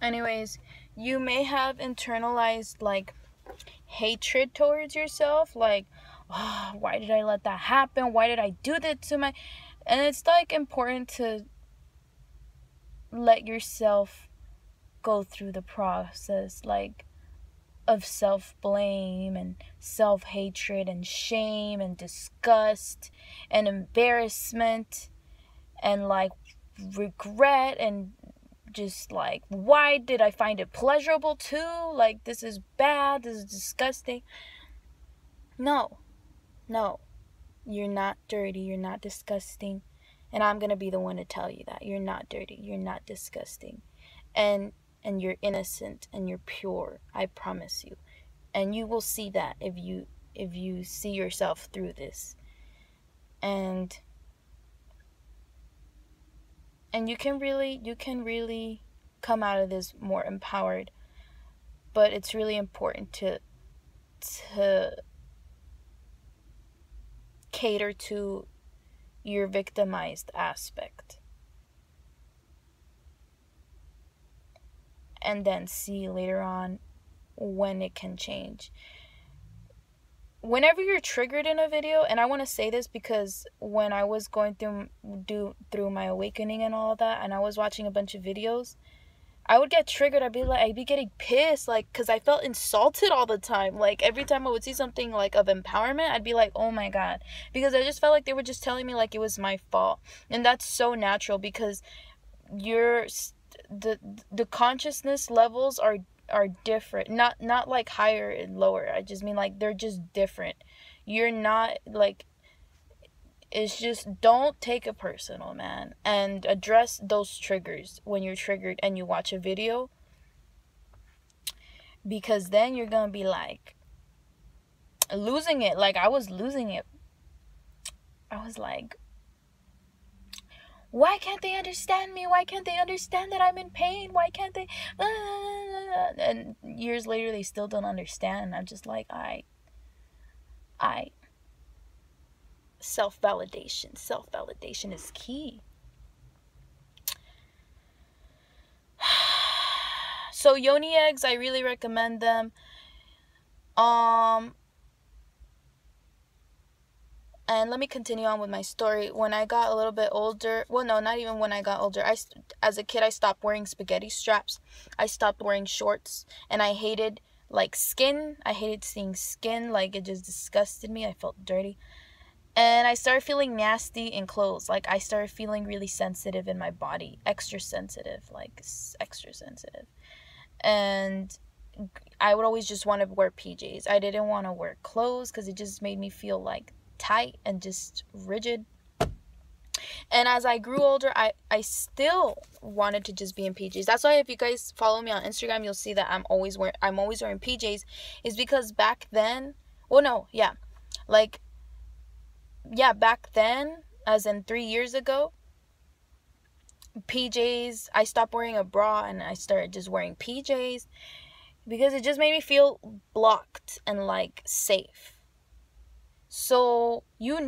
Anyways, you may have internalized like hatred towards yourself, like, oh, why did I let that happen? Why did I do that to my. And it's like important to let yourself go through the process, like, of self-blame and self-hatred and shame and disgust and embarrassment and like regret and just like, why did I find it pleasurable too? Like, this is bad, this is disgusting. No, no, you're not dirty, you're not disgusting. And I'm gonna be the one to tell you that you're not dirty, you're not disgusting, and you're innocent and you're pure. I promise you. And you will see that if you see yourself through this. And you can really come out of this more empowered. But it's really important to cater to your victimized aspect, and then see later on when it can change. Whenever you're triggered in a video, and I want to say this because when I was going through my awakening and all of that, and I was watching a bunch of videos, I would get triggered. I'd be getting pissed, like, because I felt insulted all the time. Like, every time I would see something like of empowerment, I'd be like, oh my god, because I just felt like they were just telling me like it was my fault. And that's so natural, because you're the consciousness levels are different, not like higher and lower. I just mean like they're just different. You're not like, it's just, don't take it personal, man, and address those triggers when you're triggered and you watch a video, because then you're gonna be like losing it. Like, I was losing it. I was like, why can't they understand me? Why can't they understand that I'm in pain? Why can't they? And years later, they still don't understand. And I'm just like, I self-validation is key. So yoni eggs, I really recommend them. And let me continue on with my story. When I got a little bit older, well, no, not even when I got older. As a kid, I stopped wearing spaghetti straps. I stopped wearing shorts, and I hated like skin. I hated seeing skin. Like, it just disgusted me. I felt dirty. And I started feeling nasty in clothes. Like, I started feeling really sensitive in my body, extra sensitive, like extra sensitive. And I would always just want to wear PJs. I didn't want to wear clothes because it just made me feel like tight and just rigid. And as I grew older, I still wanted to just be in PJs. That's why if you guys follow me on Instagram, you'll see that I'm always wearing PJs. Is because back then, well, no, yeah, like, yeah, back then, as in 3 years ago, PJs, I stopped wearing a bra and I started just wearing PJs because it just made me feel blocked and like safe. So you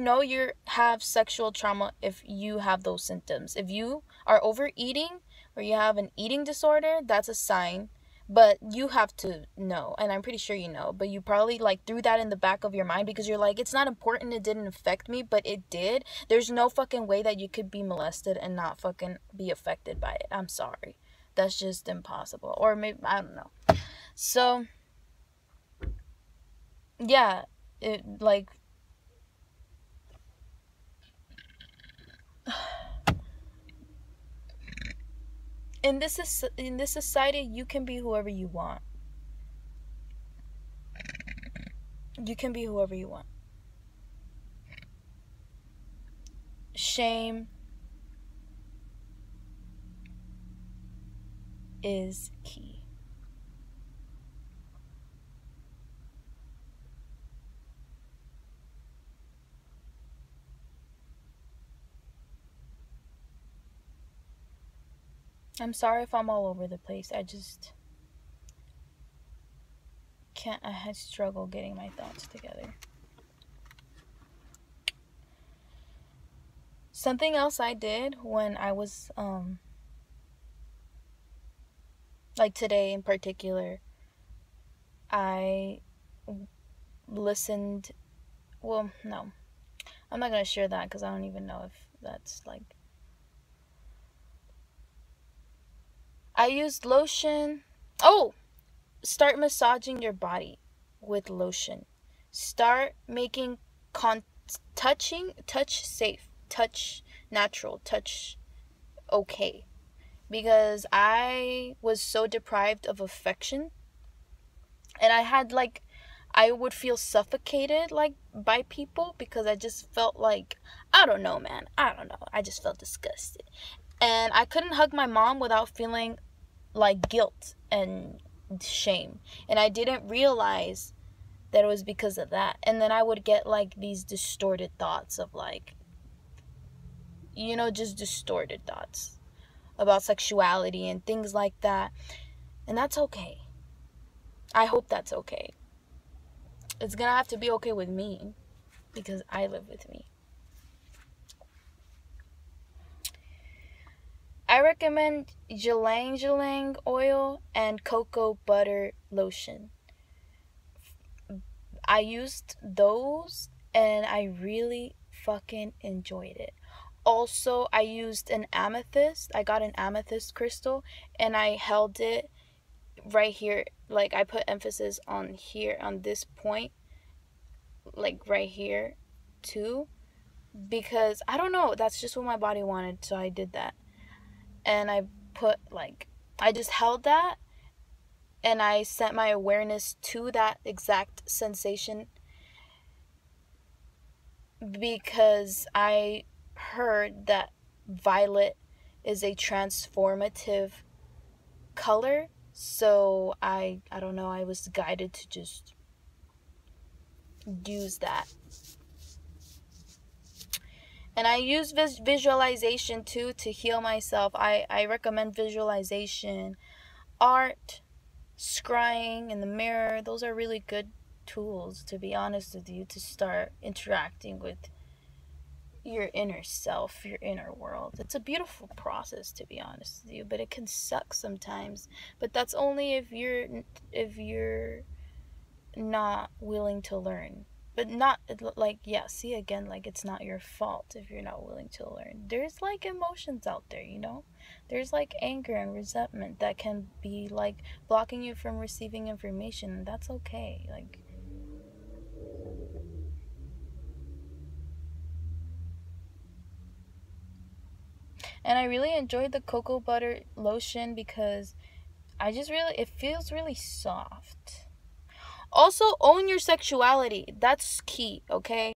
have sexual trauma if you have those symptoms. If you are overeating or you have an eating disorder, that's a sign. But you have to know, and I'm pretty sure you know, but you probably like threw that in the back of your mind because you're like, it's not important, it didn't affect me, but it did. There's no fucking way that you could be molested and not fucking be affected by it. I'm sorry. That's just impossible. Or maybe, I don't know. So, yeah, it like, in this society, you can be whoever you want. You can be whoever you want. Shame is key. I'm sorry if I'm all over the place. I just can't. I struggle getting my thoughts together. Something else I did when I was Like today in particular, I listened. Well, no, I'm not gonna share that because I don't even know if that's like. I used lotion. Oh, start massaging your body with lotion. Start making touch safe, touch natural, touch okay. Because I was so deprived of affection, and I would feel suffocated like by people because I just felt like, I don't know, man. I don't know. I just felt disgusted. And I couldn't hug my mom without feeling like guilt and shame. And I didn't realize that it was because of that. And then I would get like these distorted thoughts of like, just distorted thoughts about sexuality and things like that. And that's okay. I hope that's okay. It's gonna have to be okay with me because I live with me. I recommend ylang ylang oil and cocoa butter lotion. I used those and I really fucking enjoyed it. Also, I used an amethyst. I got an amethyst crystal and I held it right here. Like, I put emphasis on here, on this point, like right here too, because I don't know, that's just what my body wanted, so I did that. And I just held that and I sent my awareness to that exact sensation because I heard that violet is a transformative color. So I don't know, I was guided to just use that. And I use visualization too to heal myself. I recommend visualization, art, scrying in the mirror. Those are really good tools, to be honest with you, to start interacting with your inner self, your inner world. It's a beautiful process, to be honest with you, but it can suck sometimes. But that's only if you're not willing to learn. But not like, yeah, see again, like, it's not your fault if you're not willing to learn. There's like emotions out there, there's like anger and resentment that can be like blocking you from receiving information, and that's okay. Like, and I really enjoyed the cocoa butter lotion because it feels really soft. Also, own your sexuality. That's key, okay?